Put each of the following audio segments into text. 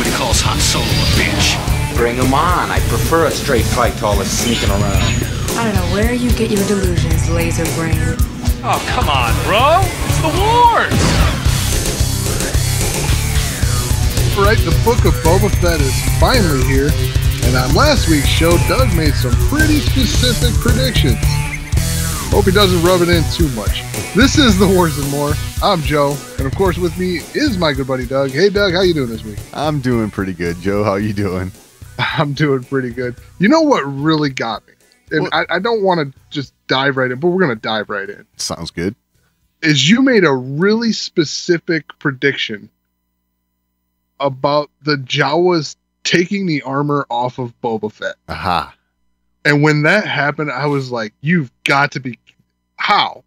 everybody calls Han Solo a bitch. Bring him on. I prefer a straight fight to all this sneaking around. I don't know where you get your delusions, laser brain. Oh, come on, bro. It's the wars. Right, the book of Boba Fett is finally here, and on last week's show, Doug made some pretty specific predictions. Hope he doesn't rub it in too much. This is The Wars and More. I'm Joe, and of course with me is my good buddy Doug. Hey Doug, how you doing this week? I'm doing pretty good, Joe. How you doing? I'm doing pretty good. You know what really got me? And I don't want to just dive right in, but we're going to dive right in. Sounds good. Is you made a really specific prediction about the Jawas taking the armor off of Boba Fett. Aha. And when that happened, I was like, you've got to be... How?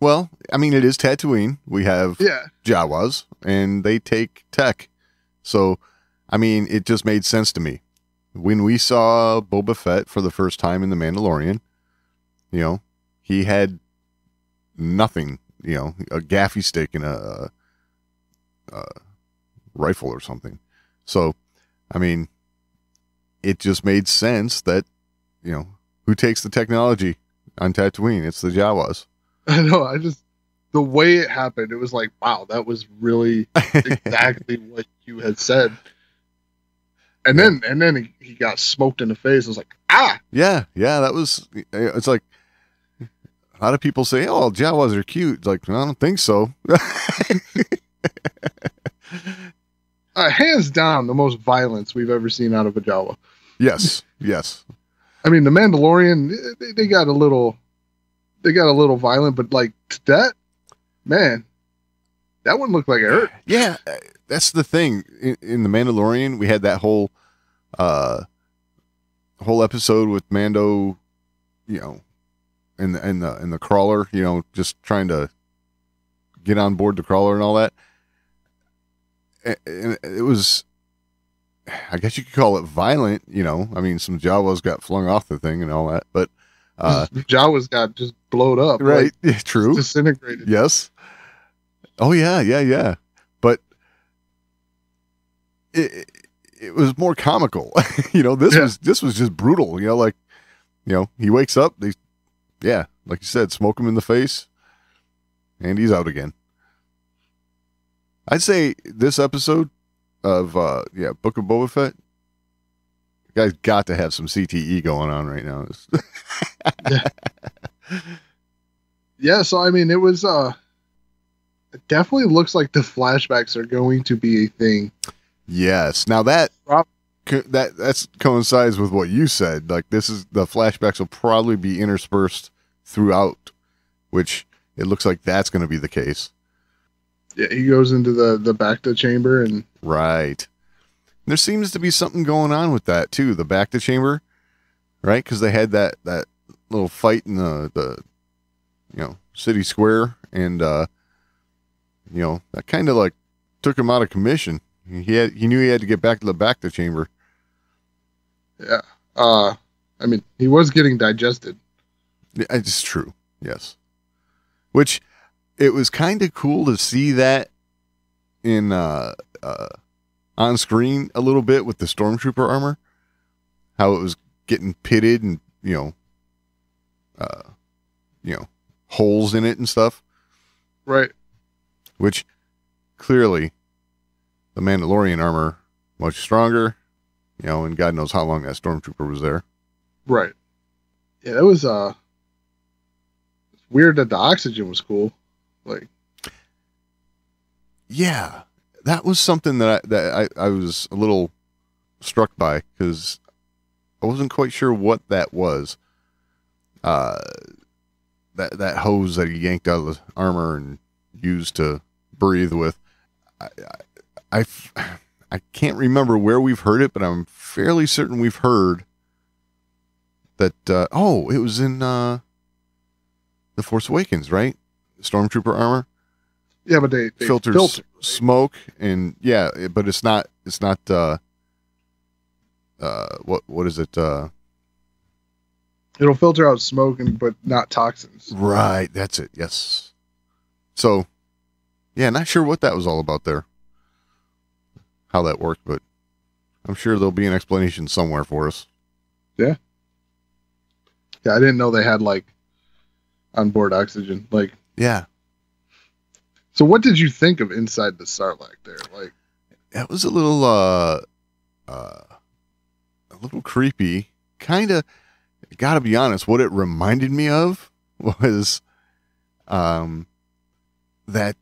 Well, I mean, it is Tatooine. We have Jawas, and they take tech. So, I mean, it just made sense to me. When we saw Boba Fett for the first time in The Mandalorian, you know, he had nothing, you know, a gaffy stick and a rifle or something. So, I mean, it just made sense that, you know, who takes the technology on Tatooine? It's the Jawas. I know. The way it happened, it was like, wow, that was really exactly what you had said. And then he got smoked in the face. I was like, ah! Yeah, that was, it's like, a lot of people say, oh, Jawas are cute. It's like, I don't think so. Hands down, the most violence we've ever seen out of a Jawa. Yes. I mean, the Mandalorian, they got a little violent, but like that, man, that one looked like it hurt. Yeah, that's the thing. In the Mandalorian, we had that whole episode with Mando, you know, in the crawler, you know, just trying to get on board the crawler and all that. And it was, I guess you could call it violent, you know. I mean, some Jawas got flung off the thing and all that, but Jawas got just blowed up, right? Like, true, disintegrated. Yes. Oh yeah. But it was more comical, you know. This was just brutal, you know. Like, you know, he wakes up, like you said, smoke him in the face, and he's out again. I'd say this episode of Book of Boba Fett, you guys got to have some CTE going on right now. Yeah, so I mean, it was it definitely looks like the flashbacks are going to be a thing. Yes. Now that coincides with what you said. Like, the flashbacks will probably be interspersed throughout, which it looks like that's going to be the case. Yeah, he goes into the Bacta chamber and right. There seems to be something going on with that too. The Bacta chamber, right? Because they had that little fight in the city square, and you know, that kind of like took him out of commission. He knew he had to get back to the Bacta chamber. Yeah. I mean, he was getting digested. Yeah, it's true. Yes. Which, it was kind of cool to see that in on screen a little bit with the stormtrooper armor, how it was getting pitted and you know holes in it and stuff. Right. Which clearly the Mandalorian armor much stronger, you know, and God knows how long that stormtrooper was there. Right. Yeah, that was weird that the oxygen was cool. Like, yeah, that was something that I was a little struck by, because I wasn't quite sure what that was. That hose that he yanked out of the armor and used to breathe with. I can't remember where we've heard it, but I'm fairly certain we've heard that. It was in The Force Awakens, right? Stormtrooper armor. Yeah, but they filters filter, right? Smoke, and but it's not what is it? It'll filter out smoke but not toxins. Right, that's it. Yes. So, yeah, not sure what that was all about there. how that worked, but I'm sure there'll be an explanation somewhere for us. Yeah. Yeah, I didn't know they had like onboard oxygen. Like, Yeah. so what did you think of inside the Sarlacc there? Like, That was a little creepy. Kind of, gotta be honest, what it reminded me of was that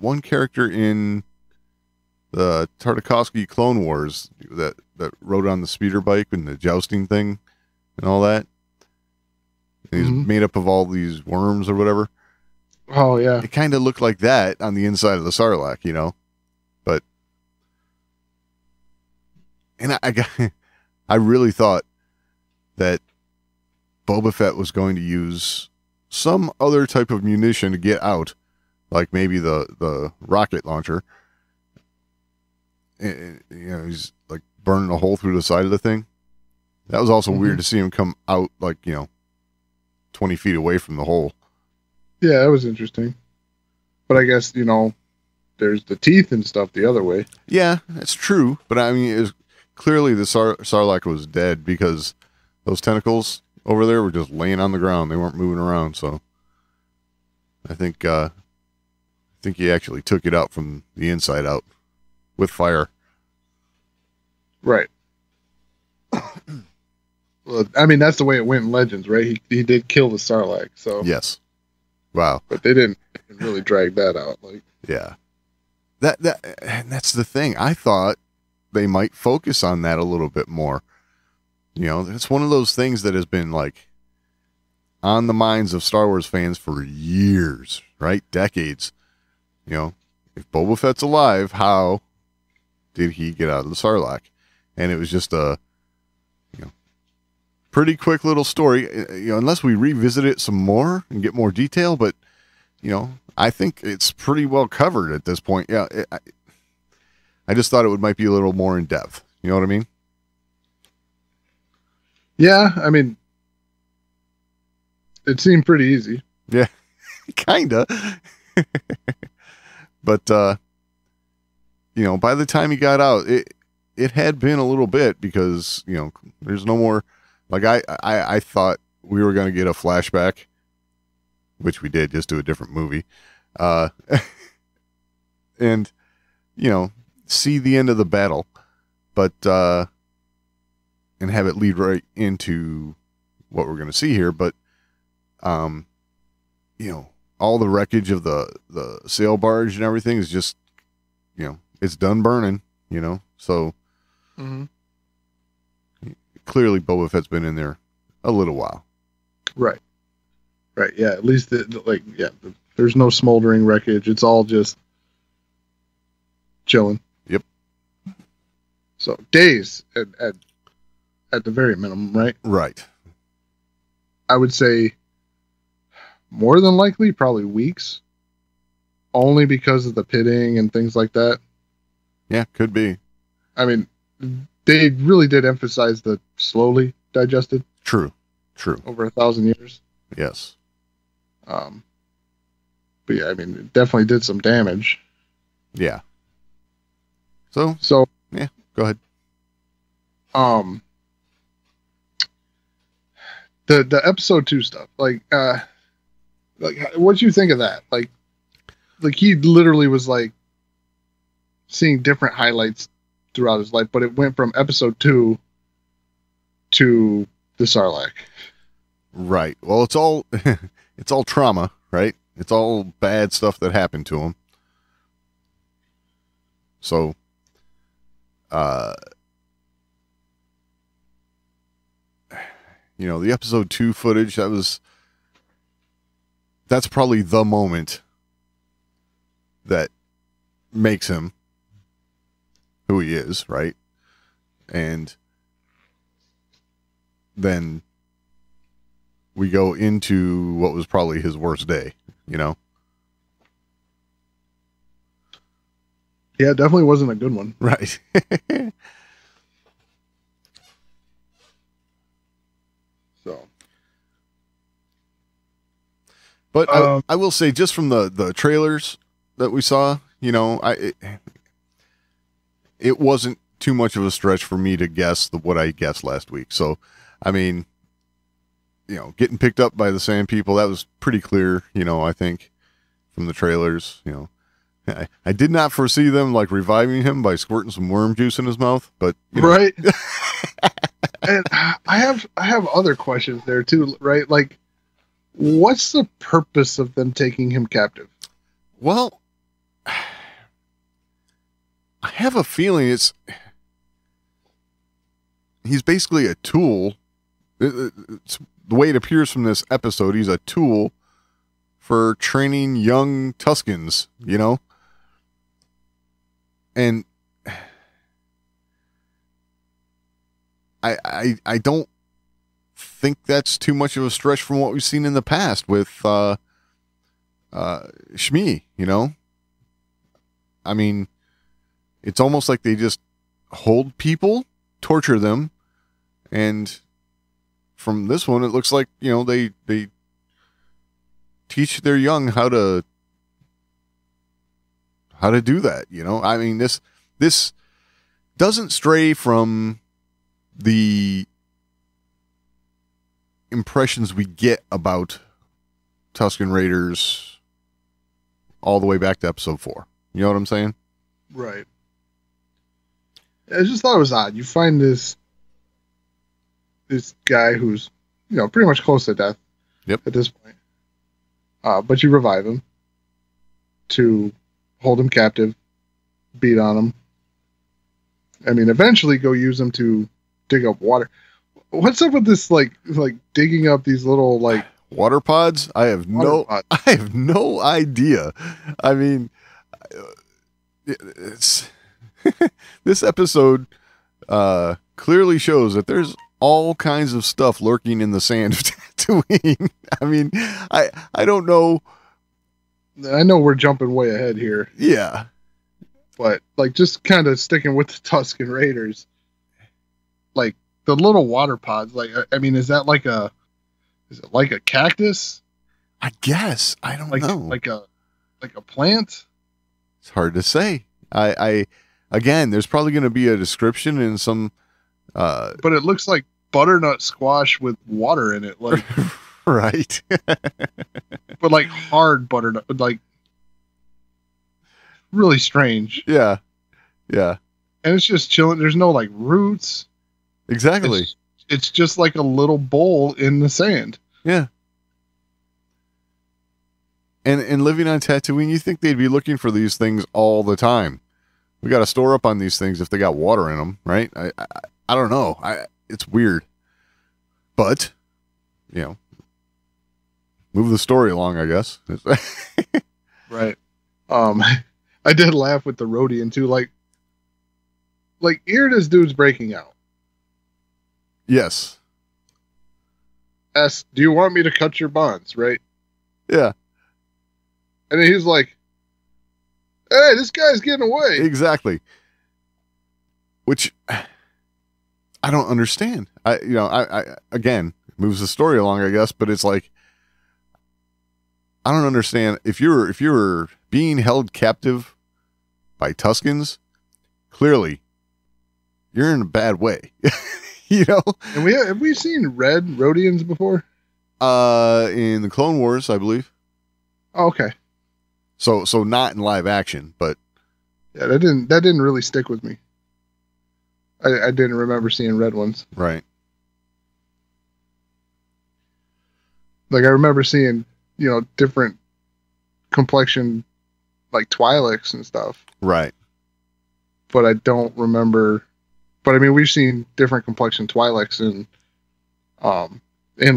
one character in the Tartakovsky Clone Wars that rode on the speeder bike and the jousting thing and all that. And he's made up of all these worms or whatever. oh yeah, It kind of looked like that on the inside of the Sarlacc, you know. But and I really thought that Boba Fett was going to use some other type of munition to get out, like maybe the rocket launcher. You know, he's like burning a hole through the side of the thing. That was also weird to see him come out like, 20 feet away from the hole. yeah, that was interesting. But I guess there's the teeth and stuff the other way. Yeah, that's true. But I mean, it was clearly the Sarlacc was dead because those tentacles over there were just laying on the ground. They weren't moving around. So I think he actually took it out from the inside out with fire. Right. Well, I mean, that's the way it went in Legends, right? He did kill the Sarlacc, so Yes. Wow. but they didn't really drag that out. Like, Yeah. And that's the thing. I thought they might focus on that a little bit more. It's one of those things that has been like on the minds of Star Wars fans for years, right? Decades. If Boba Fett's alive, how did he get out of the Sarlacc? And it was just a pretty quick little story, unless we revisit it some more and get more detail, but I think it's pretty well covered at this point. Yeah, I just thought it might be a little more in depth. You know what I mean? yeah, I mean, it seemed pretty easy. Yeah, kinda. But by the time he got out, it had been a little bit because there's no more. Like I thought we were going to get a flashback, which we did, just to a different movie, and see the end of the battle, but and have it lead right into what we're going to see here. But all the wreckage of the sail barge and everything is just it's done burning. So. Mm-hmm. Clearly, Boba Fett's been in there a little while. Right. Yeah. At least there's no smoldering wreckage. It's all just chilling. Yep. So days at the very minimum, right? Right. I would say more than likely, probably weeks. Only because of the pitting and things like that. Yeah, could be. I mean, they really did emphasize the slowly digested. True. Over 1,000 years. Yes. But yeah, I mean, it definitely did some damage. Yeah. So yeah, go ahead. The episode 2 stuff, like what'd you think of that? Like he literally was like seeing different highlights throughout his life, but it went from episode 2 to the Sarlacc. Right. Well, it's all trauma, right? It's all bad stuff that happened to him. So, the episode 2 footage, that's probably the moment that makes him who he is, right? And then we go into what was probably his worst day, Yeah, it definitely wasn't a good one. Right. So, but I will say, just from the trailers that we saw, it wasn't too much of a stretch for me to guess what I guessed last week. So, I mean, getting picked up by the Sand People, that was pretty clear, I think, from the trailers. I did not foresee them like reviving him by squirting some worm juice in his mouth, but right. And I have other questions there too, right? Like, what's the purpose of them taking him captive? Well, I have a feeling he's basically a tool. It's the way it appears from this episode. He's a tool for training young Tuskens, and I don't think that's too much of a stretch from what we've seen in the past with Shmi, I mean, it's almost like they just hold people, torture them, and from this one, it looks like, they teach their young how to do that, I mean, this doesn't stray from the impressions we get about Tusken Raiders all the way back to episode 4. You know what I'm saying? Right. I just thought it was odd. You find this guy who's, pretty much close to death. Yep. At this point. But you revive him to hold him captive, beat on him. I mean, eventually go use him to dig up water. What's up with this, like digging up these little, water pods? I have no idea. I mean, it's this episode clearly shows that there's all kinds of stuff lurking in the sand of Tatooine. I mean, I don't know. I know we're jumping way ahead here. Yeah. But, just kind of sticking with the Tusken Raiders, the little water pods, I mean, is it like a cactus? I guess. I don't know. Like a plant? It's hard to say. Again, there's probably going to be a description in some... but it looks like butternut squash with water in it. Right. But, hard butternut. Really strange. Yeah. Yeah. And it's just chilling. There's no, roots. Exactly. It's just like a little bowl in the sand. Yeah. And living on Tatooine, you think they'd be looking for these things all the time. We got to store up on these things if they got water in them, right? I don't know. It's weird. But, move the story along, I guess. Right. I did laugh with the Rodian too. Here this dude's breaking out. Yes. Asks, do you want me to cut your bonds, right? Yeah. And then he's like, hey, this guy's getting away. Exactly. Which I don't understand. I again, moves the story along, I guess, but it's like, I don't understand. If you're being held captive by Tuskens, clearly you're in a bad way. And have we seen red Rodians before? In the Clone Wars, I believe. Oh, okay. So not in live action, but yeah, that didn't really stick with me. I didn't remember seeing red ones. Right. I remember seeing, different complexion, Twi'leks and stuff. Right. But I don't remember. But I mean, we've seen different complexion Twi'leks in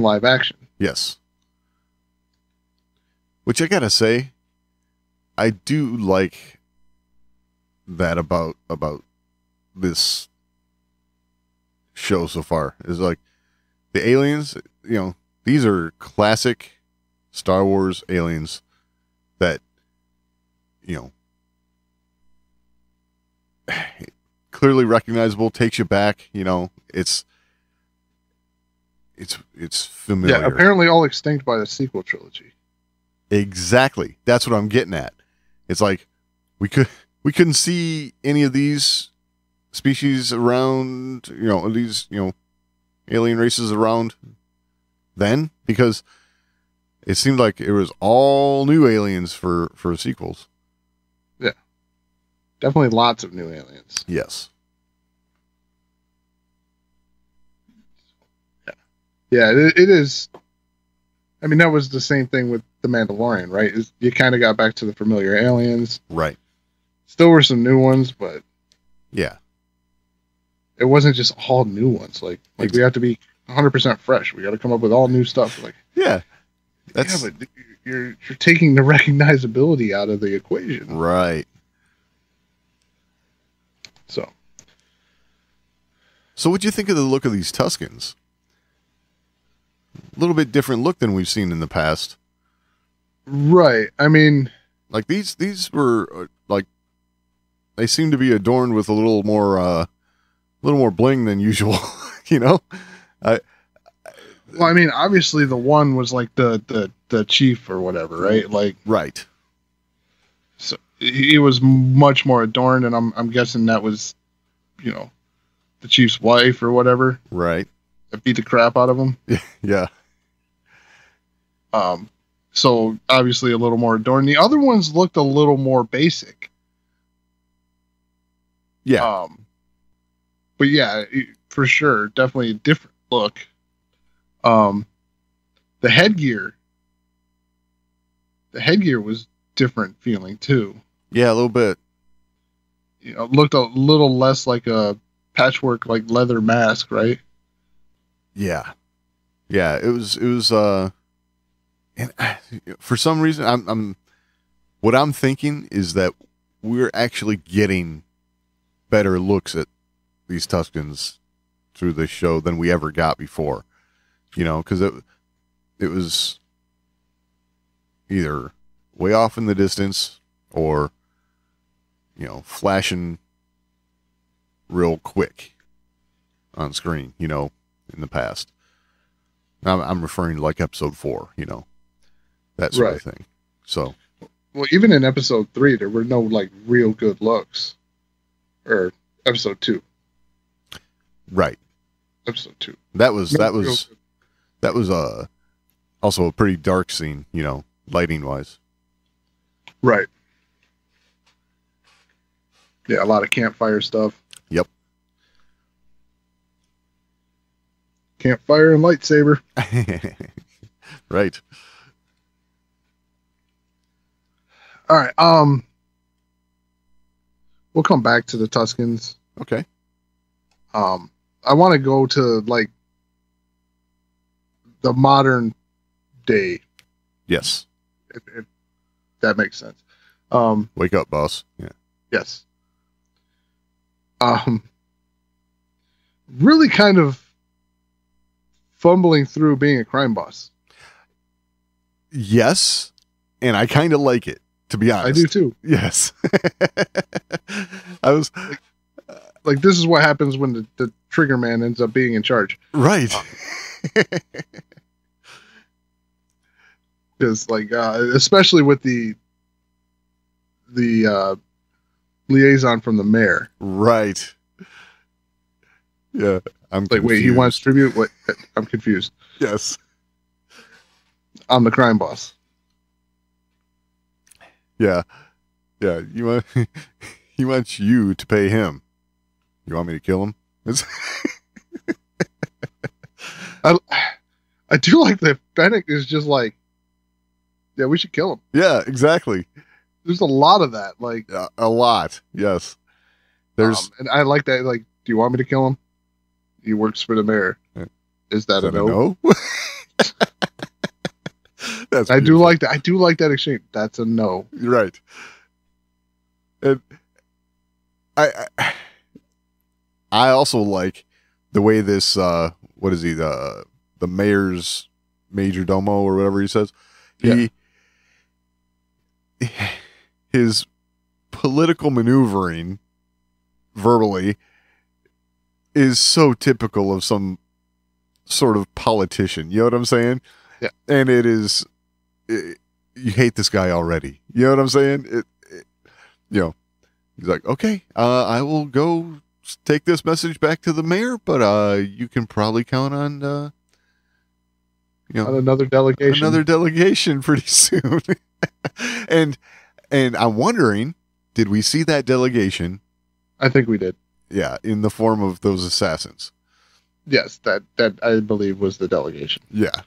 live action. Yes. Which I gotta say, I do like that about this show so far. Is the aliens, these are classic Star Wars aliens that, clearly recognizable, takes you back, it's familiar. Yeah, apparently all extinct by the sequel trilogy. Exactly. That's what I'm getting at. It's like we couldn't see any of these species around, these, alien races around then? Because it seemed like it was all new aliens for sequels. Yeah. Definitely lots of new aliens. Yes. Yeah, it is. I mean, that was the same thing with The Mandalorian, right? You kind of got back to the familiar aliens. Right. Still were some new ones, but yeah, it wasn't just all new ones. Like we have to be 100% fresh. We got to come up with all new stuff. Like, yeah, but you're taking the recognizability out of the equation, right? So what'd you think of the look of these Tuskens? A little bit different look than we've seen in the past. Right. I mean, like these were like, they seem to be adorned with a little more bling than usual. Well, I mean, obviously the one was like the chief or whatever, right? Like, right. So he was much more adorned, and I'm guessing that was, the chief's wife or whatever. Right. That beat the crap out of him. Yeah. So obviously a little more adorned. The other ones looked a little more basic. Yeah. But yeah, for sure, definitely a different look. The headgear was different feeling too. Yeah, a little bit. Looked a little less like a patchwork, like leather mask, right? Yeah. Yeah, it was and for some reason what I'm thinking is that we're actually getting better looks at these Tuskens through this show than we ever got before. Because it was either way off in the distance or, flashing real quick on screen, in the past. I'm referring to like episode 4, that sort of thing. So, well, even in episode 3, there were no like real good looks. Or episode 2. Right. Episode 2. That was also a pretty dark scene, lighting wise. Right. Yeah, a lot of campfire stuff. Yep. Campfire and lightsaber. Right. All right. We'll come back to the Tuskens. Okay. I want to go to like the modern day. Yes. If that makes sense. Wake up, boss. Yeah. Yes. Really kind of fumbling through being a crime boss. Yes. And I kind of like it, to be honest. I do too. Yes. I was like, this is what happens when the trigger man ends up being in charge. Right. Because like, especially with the liaison from the mayor. Right. Yeah. I'm like, wait, he wants tribute? What? I'm confused. Yes. I'm the crime boss. Yeah. Yeah. He wants you to pay him. You want me to kill him? I do like that Fennec is just like, yeah, we should kill him. Yeah, exactly. There's a lot of that. Like a lot. Yes. There's and I like that. Like, do you want me to kill him? He works for the mayor. Is that a no? That's I do like that. I do like that exchange. That's a no. You're right. And I also like the way this what is he, the mayor's major domo or whatever he says. His political maneuvering verbally is so typical of some sort of politician. You know what I'm saying? Yeah. And you hate this guy already. You know what I'm saying? He's like, okay, I will go take this message back to the mayor, but you can probably count on on another delegation pretty soon. and I'm wondering, did we see that delegation? I think we did. Yeah, in the form of those assassins. Yes, that I believe was the delegation. Yeah.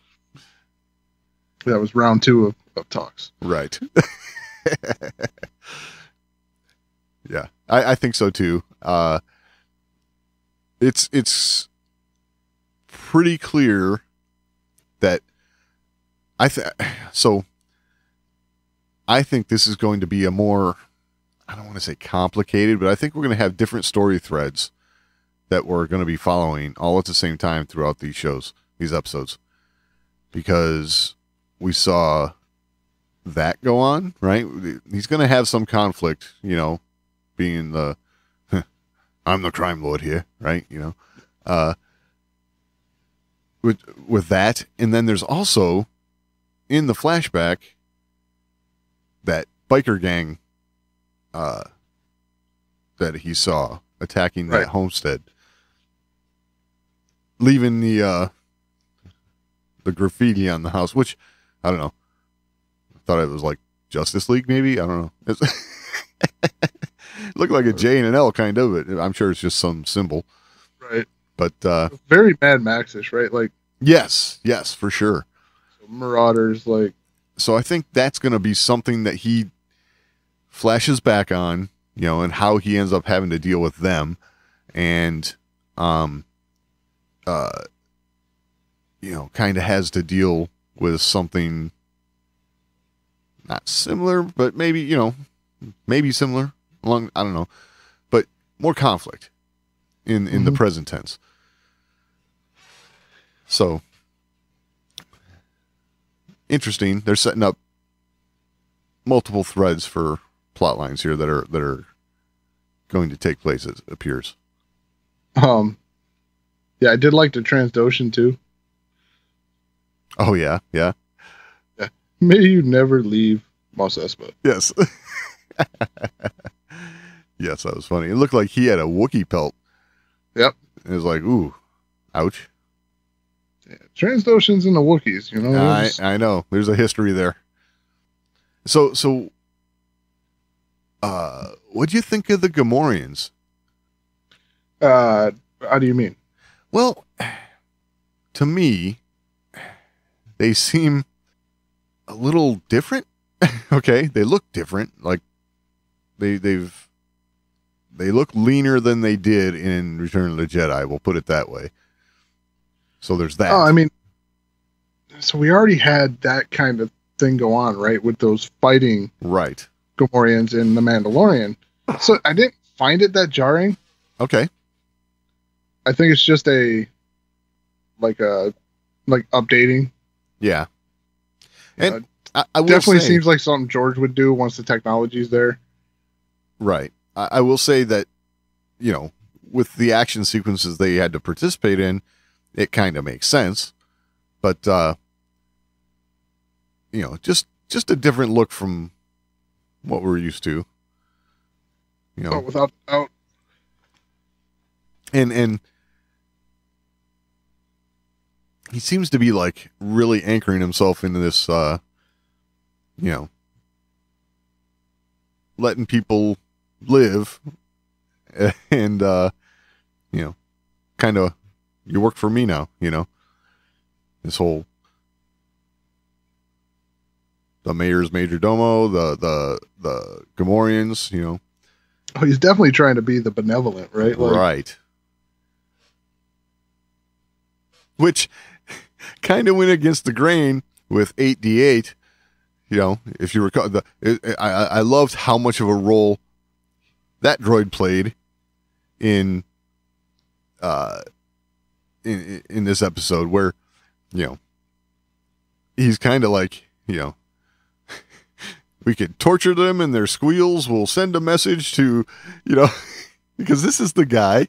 That was round 2 of talks. Right. Yeah, I think so too. It's pretty clear that I think this is going to be a more, I don't want to say complicated, but I think we're going to have different story threads that we're going to be following all at the same time throughout these shows, these episodes, because we saw that go on, right? He's going to have some conflict, being the, I'm the crime lord here, right? With that. And then there's also in the flashback that biker gang that he saw attacking that homestead, leaving the graffiti on the house, which I don't know. I thought it was like Justice League, maybe. I don't know. It looked like a J and an L kind of. But I'm sure it's just some symbol, right? But very Mad Max-ish, right? Like yes, for sure. So Marauders, like. So I think that's going to be something that he flashes back on, and how he ends up having to deal with them, and kind of has to deal with something not similar, but maybe similar along, I don't know, but more conflict in the present tense. So interesting. They're setting up multiple threads for plot lines here that are going to take place, it appears. Yeah, I did like the Transdotion too. Oh yeah. May you never leave Mos Espa. Yes. Yes, that was funny. It looked like he had a Wookiee pelt. Yep. It was like, ooh, ouch. Yeah, Transdotions and the Wookiees, I know. There's a history there. So what'd you think of the Gamorreans? How do you mean? Well, to me, they seem a little different. Okay, they look different. Like they look leaner than they did in Return of the Jedi. We'll put it that way. So there's that. Oh, I mean, so we already had that kind of thing go on, right? With those fighting right Gamorreans in The Mandalorian. So I didn't find it that jarring. Okay. I think it's just like updating. Yeah. And I will definitely say, seems like something George would do once the technology's there. Right. I will say that, with the action sequences they had to participate in, it kind of makes sense. But, just a different look from what we're used to. Oh, without doubt. And he seems to be like really anchoring himself into this, letting people live and, kind of, you work for me now, this whole, the mayor's major domo, the Gamorreans, Oh, he's definitely trying to be the benevolent, right? Right. Which kind of went against the grain with 8D8. If you recall, I loved how much of a role that droid played in this episode, where he's kind of like, we could torture them and their squeals will send a message to, because this is the guy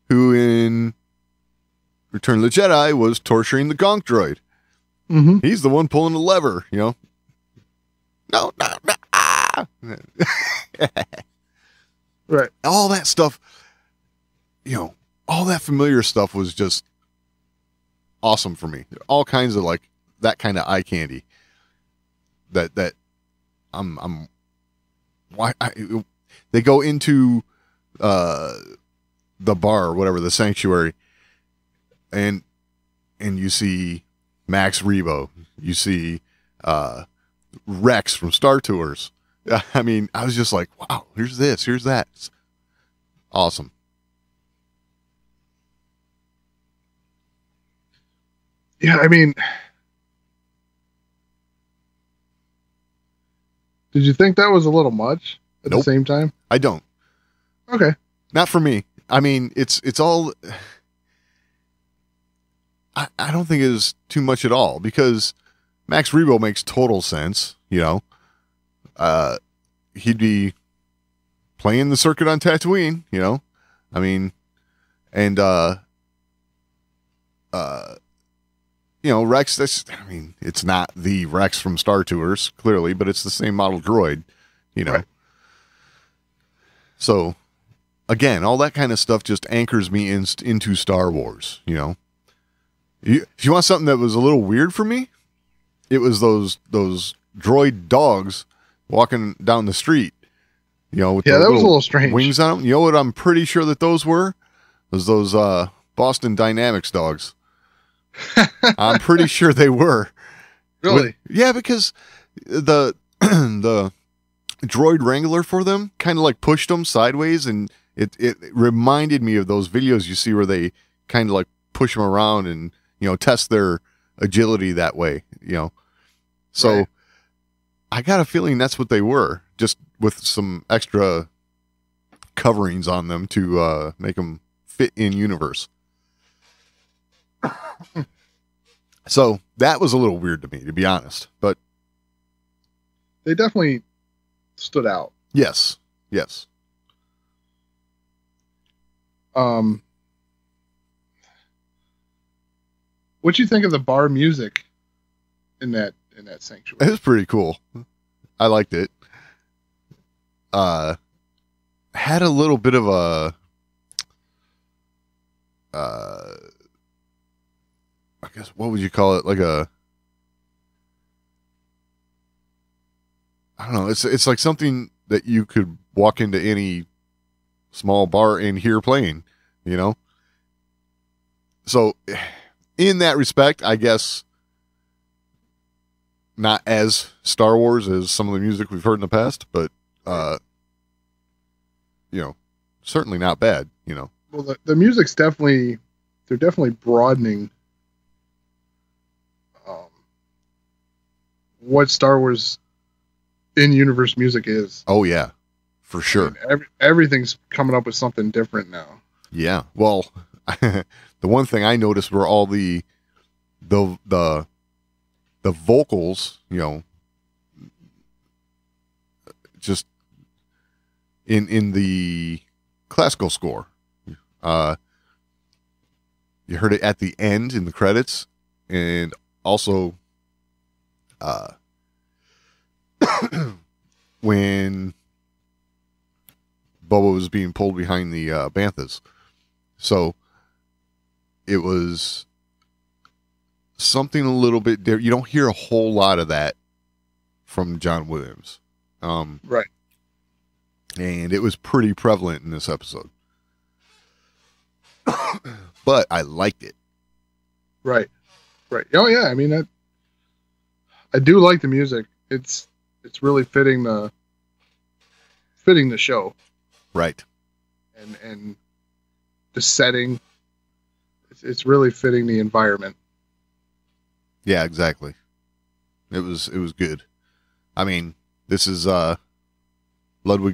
who in Return of the Jedi was torturing the Gonk droid. Mm-hmm. He's the one pulling the lever, No. Ah! Right. All that stuff, all that familiar stuff was just awesome for me. All kinds of like that kind of eye candy. That I'm why they go into the bar or whatever, the sanctuary, and you see Max Rebo, you see Rex from Star Tours. I mean, I was just like, wow, here's this, here's that. It's awesome. Yeah, I mean, did you think that was a little much at the same time? I don't. Okay. Not for me. I mean, it's all. I don't think it is too much at all because Max Rebo makes total sense. He'd be playing the circuit on Tatooine. I mean, and Rex. It's not the Rex from Star Tours clearly, but it's the same model droid. Right. So. Again, all that kind of stuff just anchors me into Star Wars, If you want something that was a little weird for me, it was those droid dogs walking down the street, with that was a little strange. Wings on them. You know what I'm pretty sure that those were? Those Boston Dynamics dogs. I'm pretty sure they were. Really? Yeah, because the droid wrangler for them kind of like pushed them sideways, and it reminded me of those videos you see where they kind of like push them around and test their agility that way. So right. I got a feeling that's what they were, just with some extra coverings on them to make them fit in universe. So that was a little weird to me, to be honest, but they definitely stood out. Yes. What'd you think of the bar music in that sanctuary? It was pretty cool. I liked it. Had a little bit of a I guess what would you call it? Like I don't know. It's like something that you could walk into any small bar and hear playing, So in that respect, I guess not as Star Wars as some of the music we've heard in the past, but certainly not bad, Well, the music's they're definitely broadening what Star Wars in-universe music is. Oh yeah, for sure. I mean, everything's coming up with something different now. Yeah. Well, the one thing I noticed were all the vocals, just in the classical score. You heard it at the end in the credits, and also when Boba was being pulled behind the banthas. So it was something a little bit different. You don't hear a whole lot of that from John Williams. Right. And it was pretty prevalent in this episode. But I liked it. Right. Oh yeah, I mean I do like the music. It's really fitting the show. Right. And the setting, it's really fitting the environment. Yeah, exactly. It was good. I mean, this is Ludwig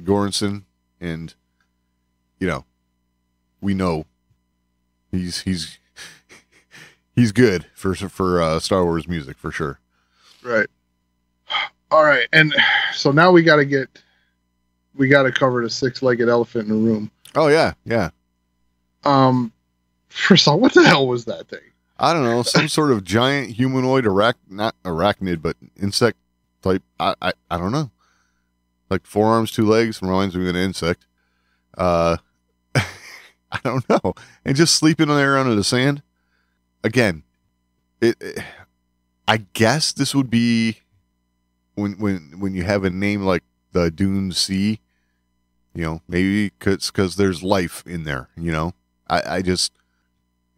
Göransson, and we know he's good for Star Wars music for sure. Right. All right, and so now we got to cover the six-legged elephant in the room. Oh yeah. First of all, what the hell was that thing? I don't know, some sort of giant humanoid not arachnid, but insect type. I don't know. Like 4 arms, 2 legs, reminds me of an insect. I don't know. And just sleeping there under the sand. Again, I guess this would be when you have a name like the Dune Sea, maybe because there's life in there, I just,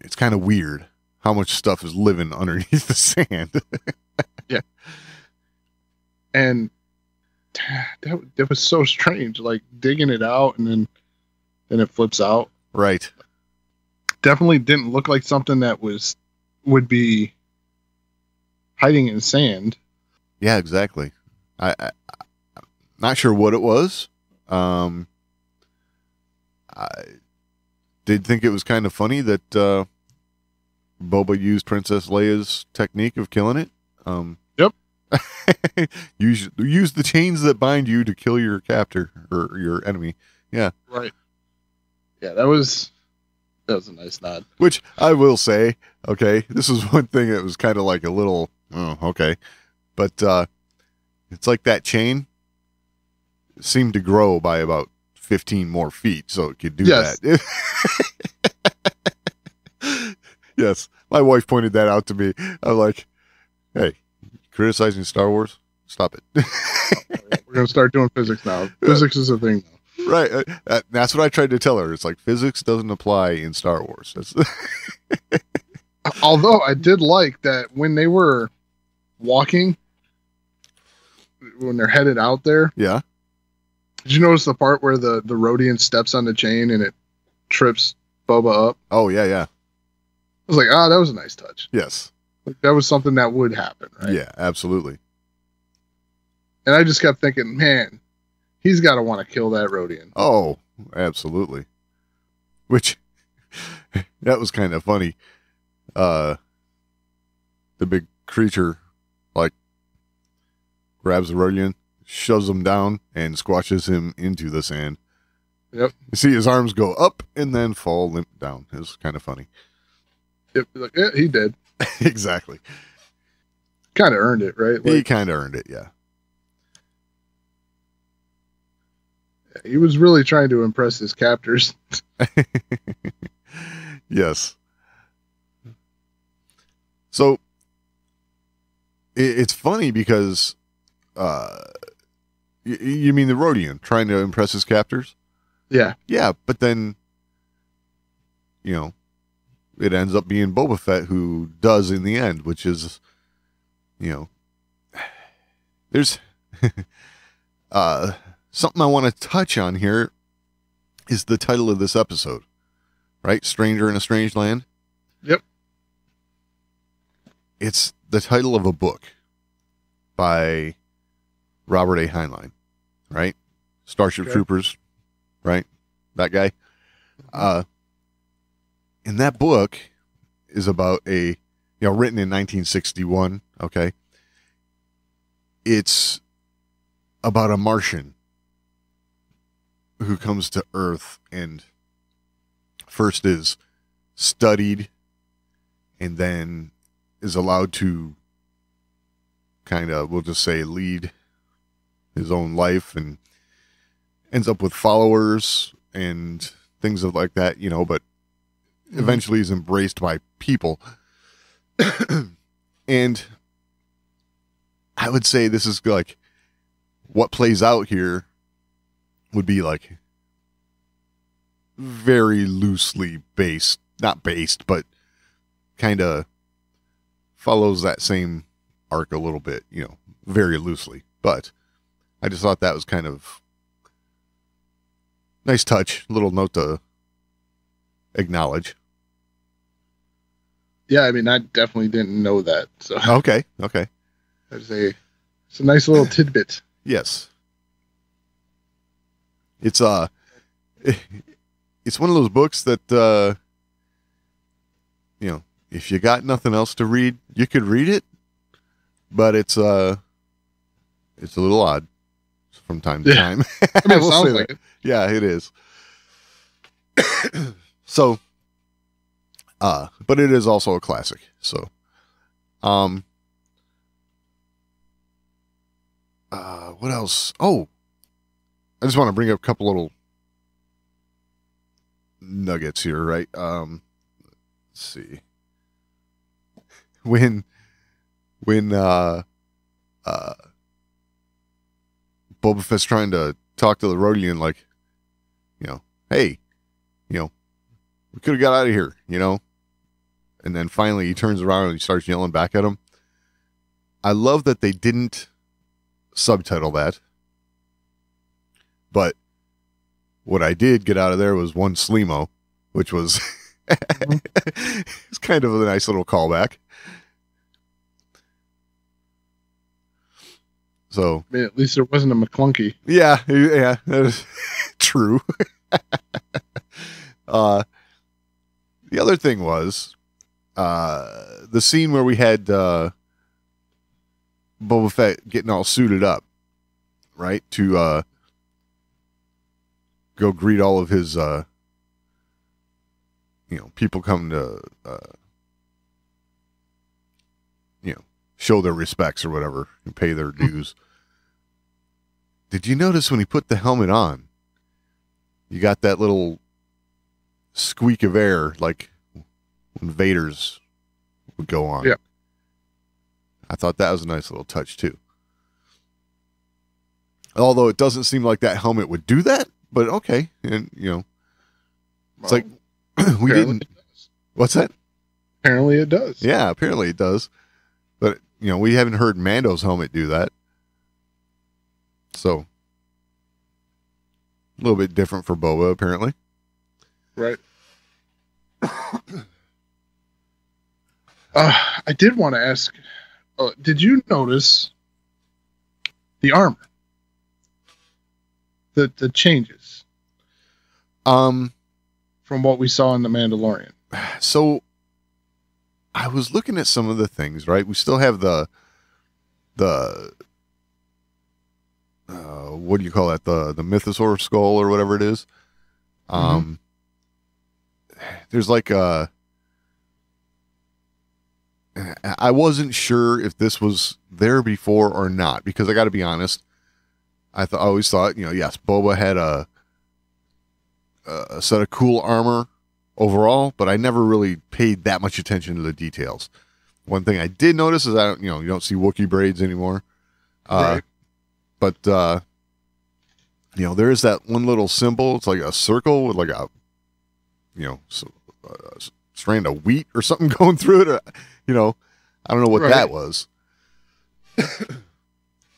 it's kind of weird how much stuff is living underneath the sand. Yeah. And that was so strange, like digging it out and then it flips out. Right. Definitely didn't look like something that would be hiding in sand. Yeah, exactly. I'm not sure what it was. I did think it was kind of funny that Boba used Princess Leia's technique of killing it. Yep. use the chains that bind you to kill your captor or your enemy. Yeah. Right. Yeah, that was a nice nod. Which I will say, okay, this was one thing that was kind of like a little, oh, okay. But it's like that chain seemed to grow by about 15 more feet, so it could do that. Yes. My wife pointed that out to me. I'm like, hey, criticizing Star Wars? Stop it. We're going to start doing physics now. Physics is a thing now. Right. That's what I tried to tell her. It's like physics doesn't apply in Star Wars. Although I did like that when they were walking, when they're headed out there. Yeah. Did you notice the part where the Rodian steps on the chain and it trips Boba up? Oh, yeah, yeah. I was like, that was a nice touch. Yes. Like, that was something that would happen, right? Yeah, absolutely. And I just kept thinking, man, he's got to want to kill that Rodian. Oh, absolutely. Which, that was kind of funny. The big creature, like, grabs the Rodian, shoves him down, and squashes him into the sand. Yep. You see his arms go up and then fall limp down. It was kind of funny. Yep. Like, yeah, he did. Exactly. Kind of earned it, right? He kind of earned it, yeah. He was really trying to impress his captors. Yes. So it's funny because you mean the Rodian trying to impress his captors? Yeah. Yeah, but then it ends up being Boba Fett who does in the end, which is there's something I want to touch on here is the title of this episode, right? Stranger in a Strange Land. Yep. It's the title of a book by Robert A. Heinlein, right? Starship Troopers, right? That guy. And that book is about written in 1961, okay? It's about a Martian who comes to Earth and first is studied and then is allowed to kind of, we'll just say, lead his own life and ends up with followers and things like that, but eventually is embraced by people. And I would say this is like what plays out here would be like very loosely not based, but kind of follows that same arc a little bit, very loosely. But I just thought that was kind of nice touch, little note to acknowledge. Yeah, I mean, I definitely didn't know that. So Okay. It's a nice little tidbit. Yes. It's it's one of those books that if you got nothing else to read, you could read it, but it's a little odd from time to time. I mean, it sounds like it. Yeah, it is. So, but it is also a classic. So, what else? Oh, I just want to bring up a couple little nuggets here, right? Let's see. When Boba Fett's trying to talk to the Rodian, like, hey, we could have got out of here, and then finally he turns around and he starts yelling back at him. I love that they didn't subtitle that, but what I did get out of there was one Slimo, which was it's kind of a nice little callback. So at least there wasn't a McClunky. Yeah, that is true. The other thing was the scene where we had Boba Fett getting all suited up, right, to go greet all of his people come to show their respects or whatever and pay their dues. Did you notice when he put the helmet on, you got that little squeak of air like when Vader's would go on? Yeah. I thought that was a nice little touch too. Although it doesn't seem like that helmet would do that, but okay. And, it's like we didn't. What's that? Apparently it does. Yeah, apparently it does. But, we haven't heard Mando's helmet do that. So, a little bit different for Boba, apparently. Right. I did want to ask, did you notice the armor? The changes? From what we saw in The Mandalorian. So, I was looking at some of the things, right? We still have the what do you call that? The mythosaur skull or whatever it is. There's like I wasn't sure if this was there before or not, because I got to be honest, I always thought, yes, Boba had a set of cool armor overall, but I never really paid that much attention to the details. One thing I did notice is you don't see Wookiee braids anymore. Right. But there is that one little symbol. It's like a circle with like a strand of wheat or something going through it. I don't know what that was.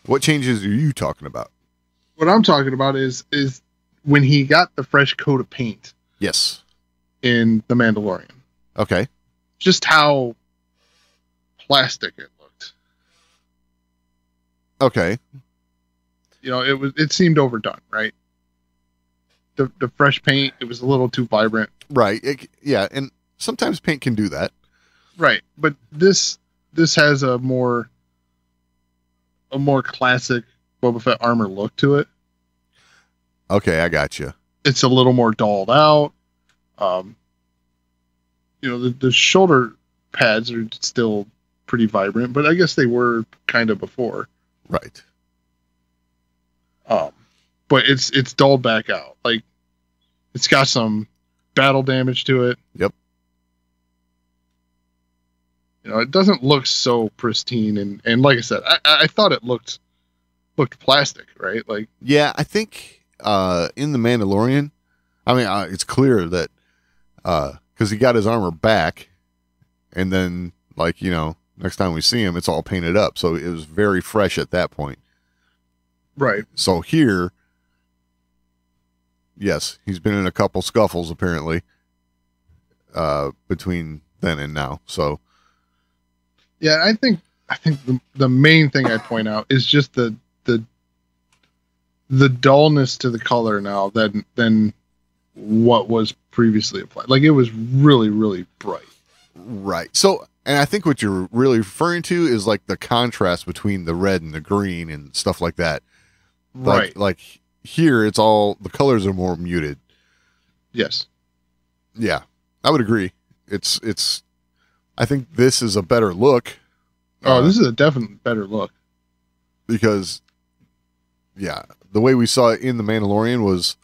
What changes are you talking about? What I'm talking about is when he got the fresh coat of paint. Yes. In The Mandalorian. Okay. Just how plastic it looked. Okay. It seemed overdone, right? The fresh paint, it was a little too vibrant. Right. And sometimes paint can do that. Right. But this has a more classic Boba Fett armor look to it. Okay, I got you. It's a little more dulled out. The shoulder pads are still pretty vibrant, but I guess they were kind of before. Right. But it's dulled back out. Like, it's got some battle damage to it. Yep. It doesn't look so pristine, and like I said, I thought it looked plastic, right? Like, yeah, I think in The Mandalorian, I mean, it's clear that because he got his armor back, and then next time we see him, it's all painted up, so it was very fresh at that point. Right. So here, yes, he's been in a couple scuffles apparently between then and now. So yeah, I think the main thing I point out is just the dullness to the color now than what was previously applied. Like, it was really, really bright. Right. So, and I think what you're really referring to is like the contrast between the red and the green and stuff like that. Right. Like here, it's all, the colors are more muted. Yes. Yeah, I would agree. I think this is a better look. This is a definite better look. Because, yeah, the way we saw it in The Mandalorian was,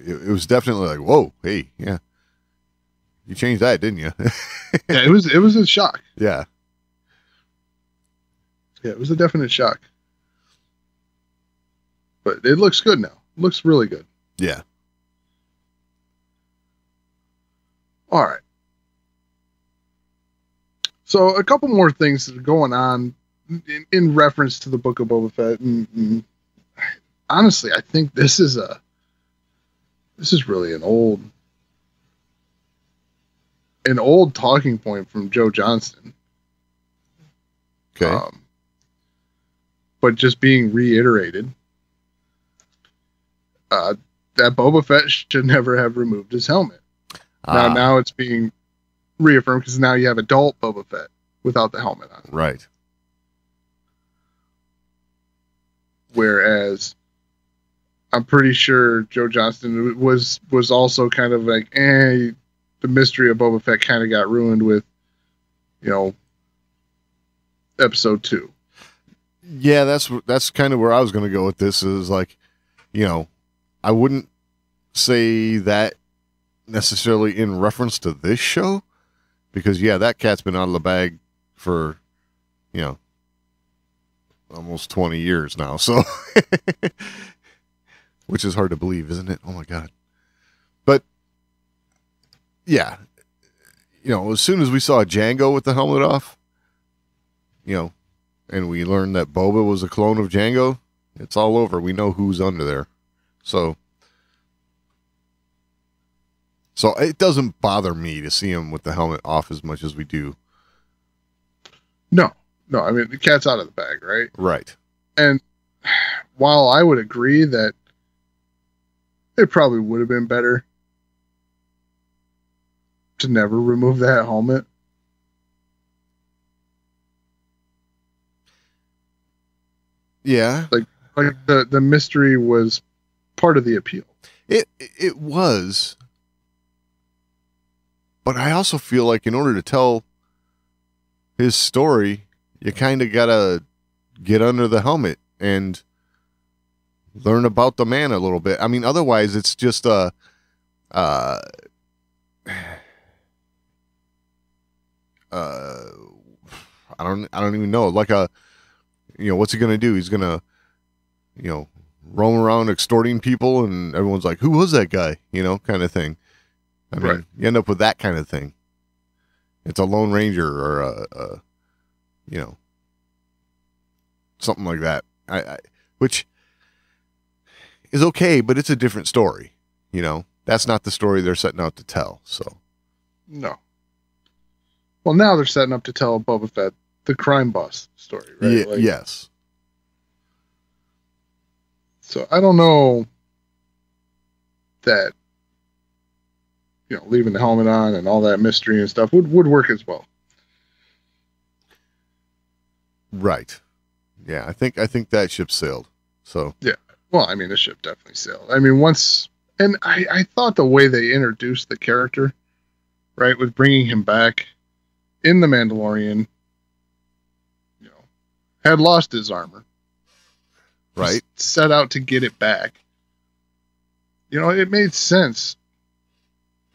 it was definitely like, whoa, hey, yeah, you changed that, didn't you? Yeah, it was a shock. Yeah. Yeah, it was a definite shock. But it looks good now. It looks really good. Yeah. All right. So a couple more things that are going on in reference to the Book of Boba Fett, and honestly, I think this is really an old talking point from Joe Johnston. Okay. But just being reiterated, that Boba Fett should never have removed his helmet. Now it's being reaffirmed because now you have adult Boba Fett without the helmet on. Right. Whereas I'm pretty sure Joe Johnston was also kind of like, the mystery of Boba Fett kind of got ruined with, episode 2. Yeah, that's kind of where I was going to go with this. Is like, I wouldn't say that necessarily in reference to this show, because that cat's been out of the bag for, almost 20 years now. So, which is hard to believe, isn't it? Oh my God. But yeah, as soon as we saw Django with the helmet off, and we learned that Boba was a clone of Django, it's all over. We know who's under there. So it doesn't bother me to see him with the helmet off as much as we do. No, I mean, the cat's out of the bag, right? Right. And while I would agree that it probably would have been better to never remove that helmet, yeah, like the mystery was part of the appeal. It was, but I also feel like in order to tell his story, you kind of gotta get under the helmet and learn about the man a little bit. I mean, otherwise it's just I don't even know. Like what's he gonna do? He's gonna, roam around extorting people, and everyone's like, "Who was that guy?" Kind of thing. I mean, right. You end up with that kind of thing. It's a Lone Ranger or something like that. Which is okay, but it's a different story. That's not the story they're setting out to tell. So, no. Well, now they're setting up to tell Boba Fett the crime boss story, right? Yeah, yes. So I don't know that leaving the helmet on and all that mystery and stuff would work as well. Right. Yeah, I think that ship sailed. So yeah. Well, I mean, the ship definitely sailed. I mean, I thought the way they introduced the character, right, with bringing him back in The Mandalorian, had lost his armor. Right. Set out to get it back. It made sense.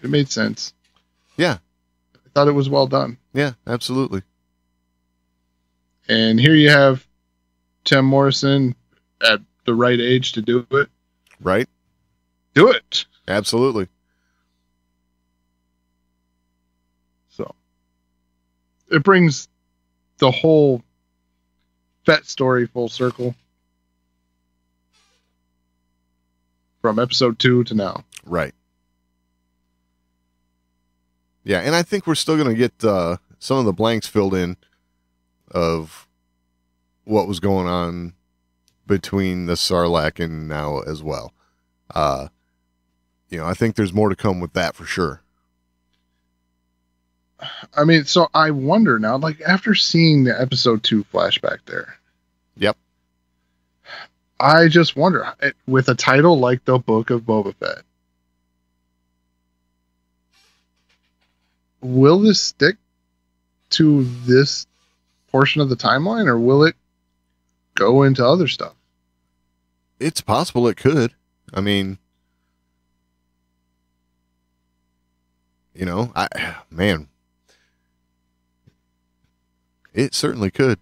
It made sense. Yeah. I thought it was well done. Yeah, absolutely. And here you have Tim Morrison at the right age to do it. Right. Do it. Absolutely. So it brings the whole Fett story full circle from episode 2 to now. Right. Yeah, and I think we're still going to get some of the blanks filled in of what was going on between the Sarlacc and now as well. I think there's more to come with that for sure. I mean, so I wonder now, like after seeing the episode 2 flashback there. Yep. I just wonder, with a title like The Book of Boba Fett, will this stick to this portion of the timeline, or will it go into other stuff? It's possible it could. I mean, Man, it certainly could.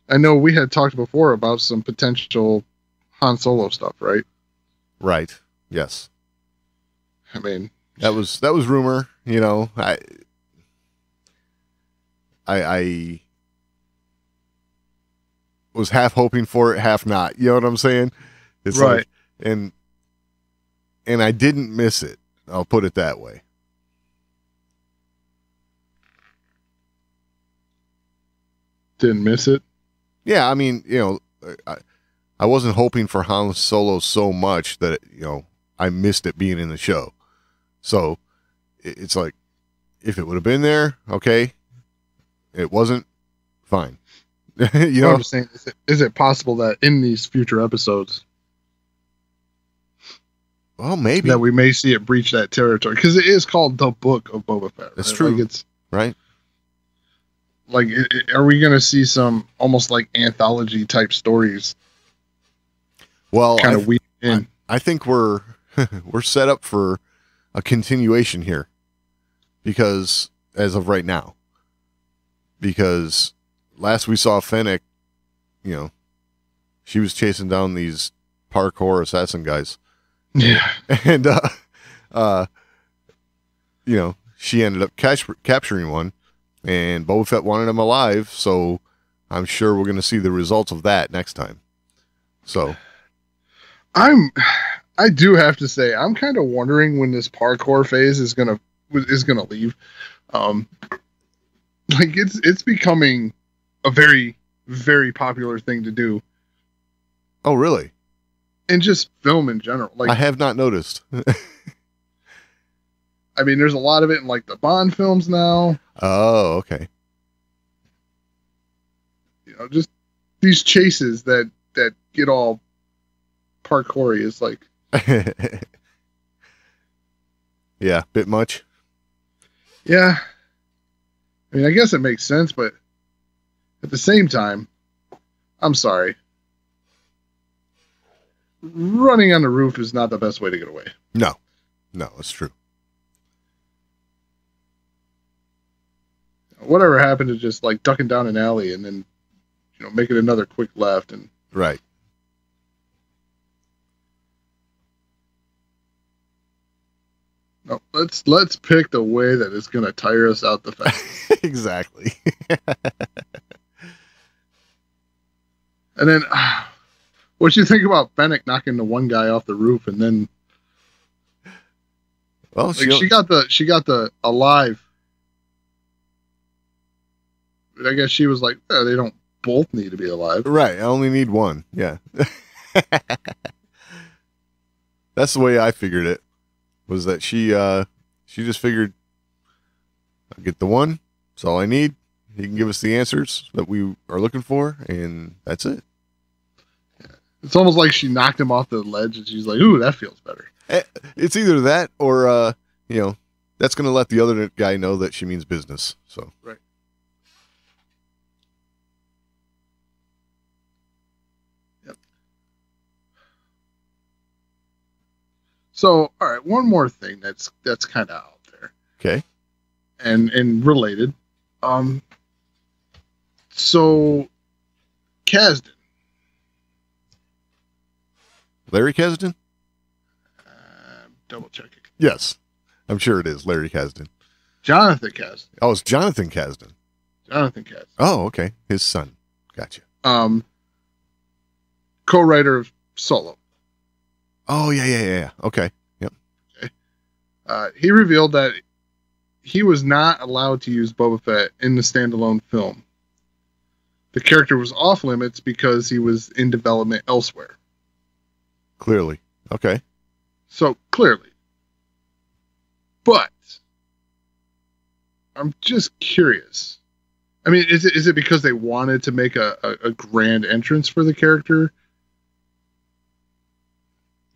I know we had talked before about some potential Han Solo stuff, right? Right. Yes. I mean, that was rumor. I was half hoping for it, half not. You know what I'm saying? It's right. And I didn't miss it. I'll put it that way. Didn't miss it? Yeah, I mean, I wasn't hoping for Han Solo so much that, I missed it being in the show. So it's like, if it would have been there, okay. It wasn't, fine. I'm just saying, is it possible that in these future episodes, well, maybe that we may see it breach that territory, because it is called the Book of Boba Fett. Right? That's true. Like it's right. Like, are we going to see some almost like anthology type stories? Well, kind of weave in. I think we're set up for a continuation here, because as of right now, because last we saw Fennec, she was chasing down these parkour assassin guys. Yeah. And, she ended up capturing one, and Boba Fett wanted him alive. So I'm sure we're going to see the results of that next time. So I do have to say, I'm kind of wondering when this parkour phase is going to leave. Like it's becoming a very, very popular thing to do. Oh, really? And just film in general. Like, I have not noticed. I mean, there's a lot of it in like the Bond films now. Oh, okay. Just these chases that get all parkoury is like. Yeah, bit much. Yeah. I mean, I guess it makes sense, but at the same time, I'm sorry. Running on the roof is not the best way to get away. No, it's true. Whatever happened to just like ducking down an alley and then, making another quick left and. Right. No, let's pick the way that is going to tire us out the fastest. Exactly. And then, what do you think about Fennec knocking the one guy off the roof and then? Well, like she got the alive. But I guess she was like, they don't both need to be alive. Right. I only need one. Yeah. That's the way I figured it. Was that she just figured, I'll get the one. That's all I need. He can give us the answers that we are looking for, and that's it. Yeah. It's almost like she knocked him off the ledge, and she's like, "Ooh, that feels better." It's either that or, that's going to let the other guy know that she means business. So right. Yep. So, all right, one more thing that's kind of out there. Okay. And related. So Kasdan. Larry Kasdan? Double checking. Yes. I'm sure it is Larry Kasdan. Jonathan Kasdan. Oh, it's Jonathan Kasdan. Jonathan Kasdan. Oh, okay. His son. Gotcha. Co-writer of Solo. Oh, yeah. Okay. Yep. Okay. He revealed that he was not allowed to use Boba Fett in the standalone film. The character was off limits because he was in development elsewhere. Clearly. Okay. So, clearly. But I'm just curious. I mean, is it because they wanted to make a grand entrance for the character?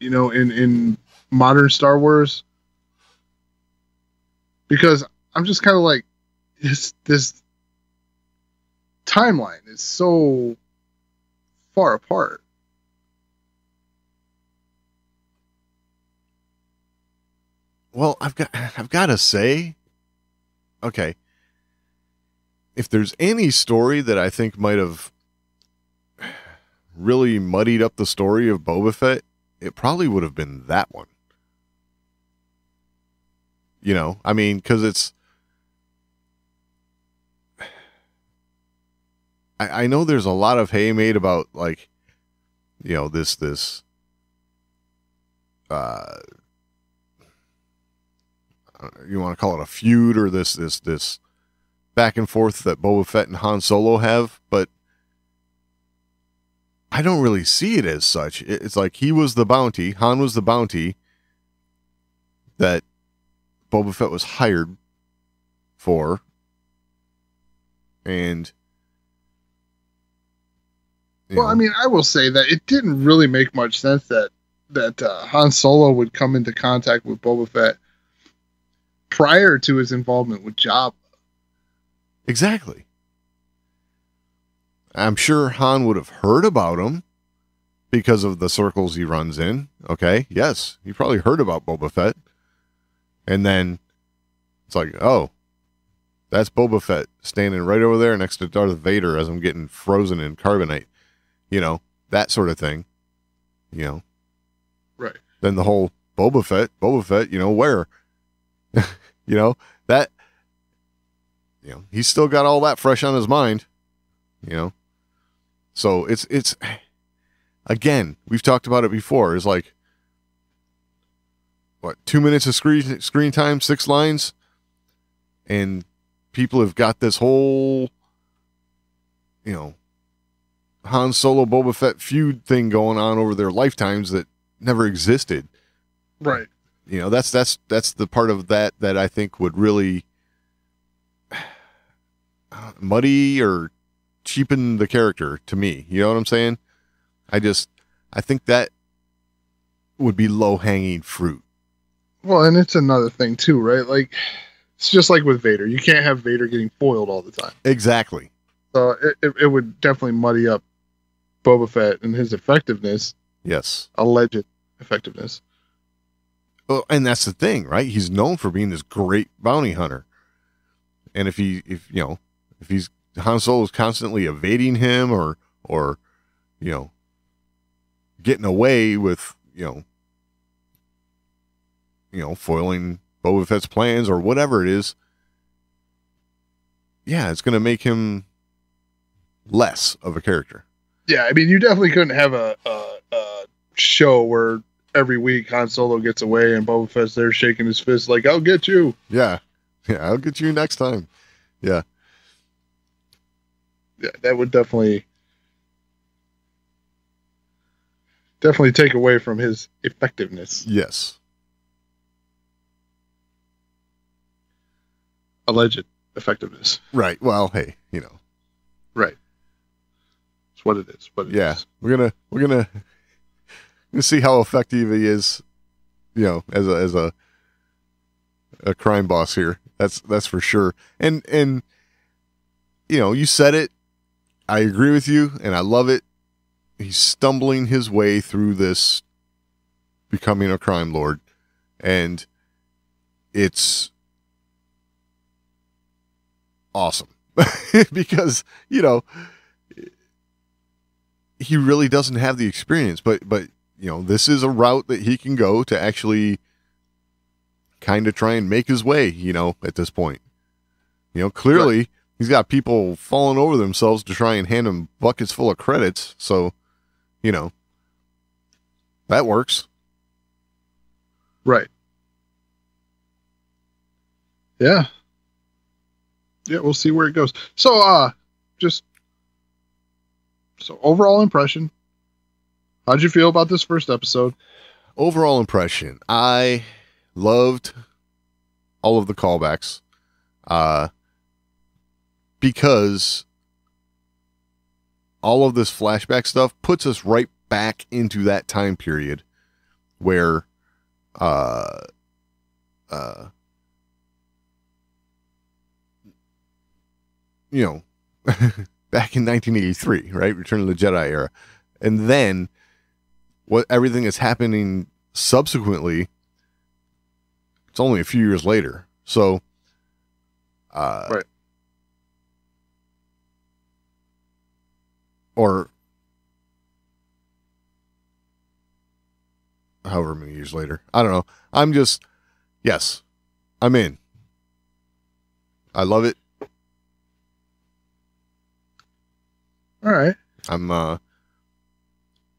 In modern Star Wars? Because I'm just kind of like, this timeline is so far apart. Well, I've got to say, okay, if there's any story that I think might have really muddied up the story of Boba Fett, it probably would have been that one. You know, I mean, because it's, I know there's a lot of hay made about, like, you know, this you want to call it a feud, or this back and forth that Boba Fett and Han Solo have, but I don't really see it as such. It's like he was the bounty, Han was the bounty that Boba Fett was hired for, and well, I mean, I will say that it didn't really make much sense that Han Solo would come into contact with Boba Fett prior to his involvement with Jabba. Exactly. I'm sure Han would have heard about him because of the circles he runs in. Okay, yes, he probably heard about Boba Fett. And then it's like, oh, that's Boba Fett standing right over there next to Darth Vader as I'm getting frozen in carbonite. You know, that sort of thing. You know. Right. Then the whole Boba Fett, you know, where? You know, that, you know, he's still got all that fresh on his mind, you know. So it's again, we've talked about it before. It's like, what, 2 minutes of screen time, 6 lines, and people have got this whole, you know, Han Solo Boba Fett feud thing going on over their lifetimes that never existed. Right. You know, that's the part of that I think would really muddy or cheapen the character to me. You know what I'm saying? I think that would be low-hanging fruit. Well, and it's another thing too, right? Like, it's just like with Vader. You can't have Vader getting foiled all the time. Exactly. So it would definitely muddy up Boba Fett and his effectiveness. Yes. Alleged effectiveness. Well, and that's the thing, right? He's known for being this great bounty hunter. And if Han Solo's constantly evading him or you know, getting away with, you know, foiling Boba Fett's plans or whatever it is, yeah, it's going to make him less of a character. Yeah, I mean, you definitely couldn't have a show where every week Han Solo gets away and Boba Fett's there shaking his fist like, I'll get you. Yeah, I'll get you next time. Yeah. Yeah, that would definitely take away from his effectiveness. Yes. Alleged effectiveness. Right. Well, hey, you know. Right. It's what it is. Yeah. We're gonna see how effective he is, you know, as a crime boss here. That's for sure. And you know, you said it. I agree with you, and I love it. He's stumbling his way through this becoming a crime lord, and it's awesome because, you know, he really doesn't have the experience, but you know, this is a route that he can go to actually kind of try and make his way, you know, at this point. You know, clearly right. He's got people falling over themselves to try and hand him buckets full of credits. So, you know, that works. Right. Yeah. Yeah, we'll see where it goes. So, so overall impression. How'd you feel about this first episode? Overall impression. I loved all of the callbacks. Because all of this flashback stuff puts us right back into that time period where, you know, back in 1983, right? Return of the Jedi era. And then everything that's happening subsequently It's only a few years later. So, Right. Or however many years later. I don't know. Yes, I'm in. I love it. All right.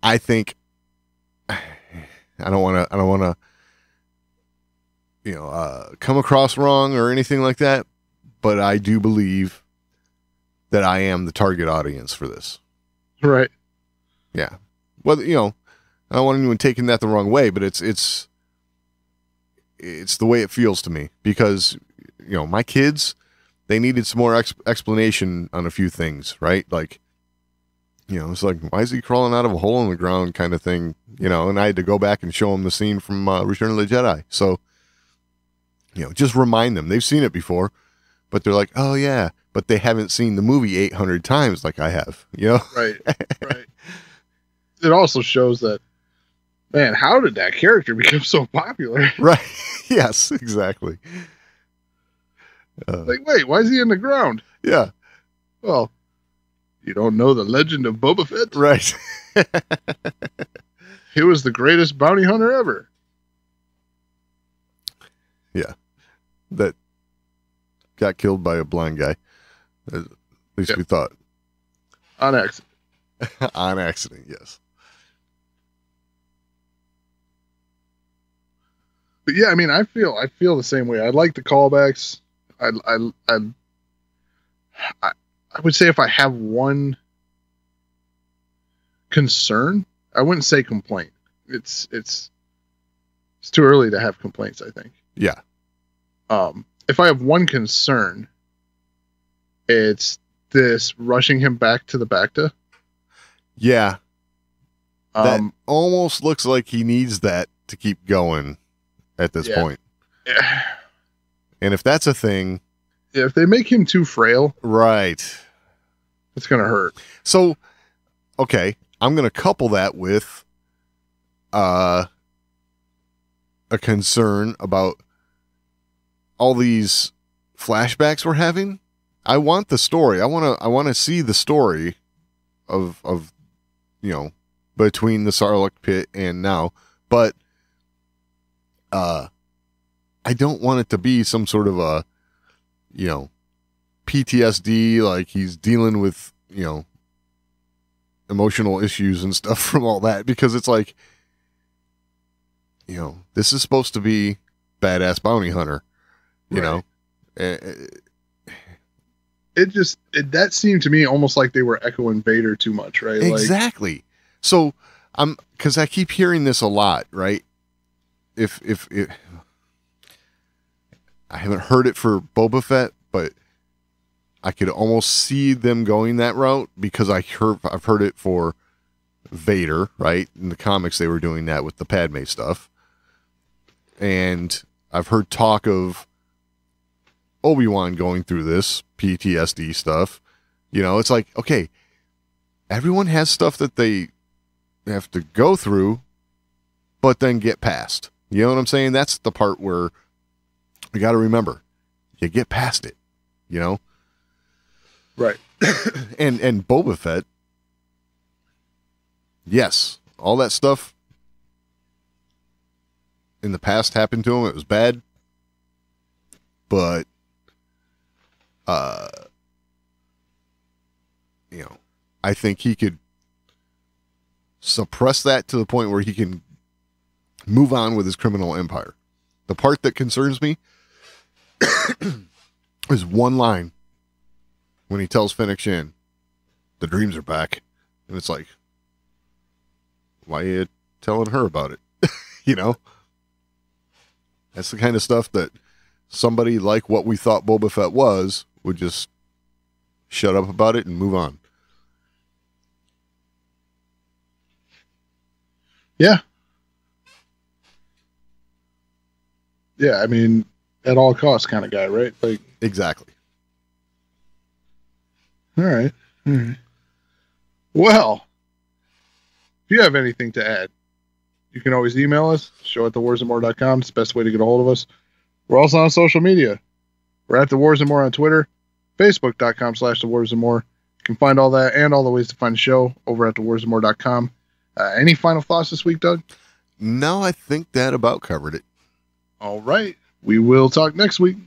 I think I don't want to, come across wrong or anything like that, but I do believe that I am the target audience for this. Right. Yeah. Well, I don't want anyone taking that the wrong way, but it's the way it feels to me because, my kids, they needed some more explanation on a few things, right? Like, it's like, why is he crawling out of a hole in the ground kind of thing, and I had to go back and show them the scene from Return of the Jedi. So, just remind them. They've seen it before, but they're like, oh, yeah, but they haven't seen the movie 800 times like I have, Right. Right. It also shows that, man, how did that character become so popular? Right. Yes, exactly. Like, wait, why is he in the ground? Yeah. Well, you don't know the legend of Boba Fett? Right. He was the greatest bounty hunter ever. Yeah. That got killed by a blind guy. At least we thought. On accident. On accident, yes. But yeah, I mean, I feel the same way. I like the callbacks. I would say if I have one concern, I wouldn't say complaint. It's too early to have complaints, I think. Yeah. If I have one concern, it's this rushing him back to the Bacta. Yeah. That almost looks like he needs that to keep going at this point. Yeah. And if that's a thing, if they make him too frail, right, it's going to hurt. So, okay, I'm going to couple that with a concern about all these flashbacks we're having. I want the story. I want to see the story of between the Sarlacc pit and now, but I don't want it to be some sort of a PTSD, like he's dealing with emotional issues and stuff from all that, because it's like, this is supposed to be badass bounty hunter, It that seemed to me almost like they were echoing Vader too much, right? Exactly. So because I keep hearing this a lot, right? If I haven't heard it for Boba Fett, but I could almost see them going that route because I've heard it for Vader, right? In the comics, they were doing that with the Padme stuff. And I've heard talk of Obi-Wan going through this PTSD stuff. It's like, okay, everyone has stuff that they have to go through, but then get past. You know what I'm saying? That's the part where you got to remember, you get past it, Right. and Boba Fett, yes, all that stuff in the past happened to him. It was bad, but I think he could suppress that to the point where he can move on with his criminal empire. The part that concerns me is one line when he tells Fennec Shan, the dreams are back. And it's like, why are you telling her about it? That's the kind of stuff that somebody like what we thought Boba Fett was would just shut up about it and move on. Yeah. Yeah, I mean, at all costs kind of guy, right? Like, exactly. All right. Well, if you have anything to add, you can always email us, show@thewarsandmore.com. It's the best way to get a hold of us. We're also on social media. We're at The Wars and More on Twitter, Facebook.com/The Wars and More. You can find all that and all the ways to find the show over at thewarsandmore.com. Any final thoughts this week, Doug? No, I think that about covered it. All right. We will talk next week.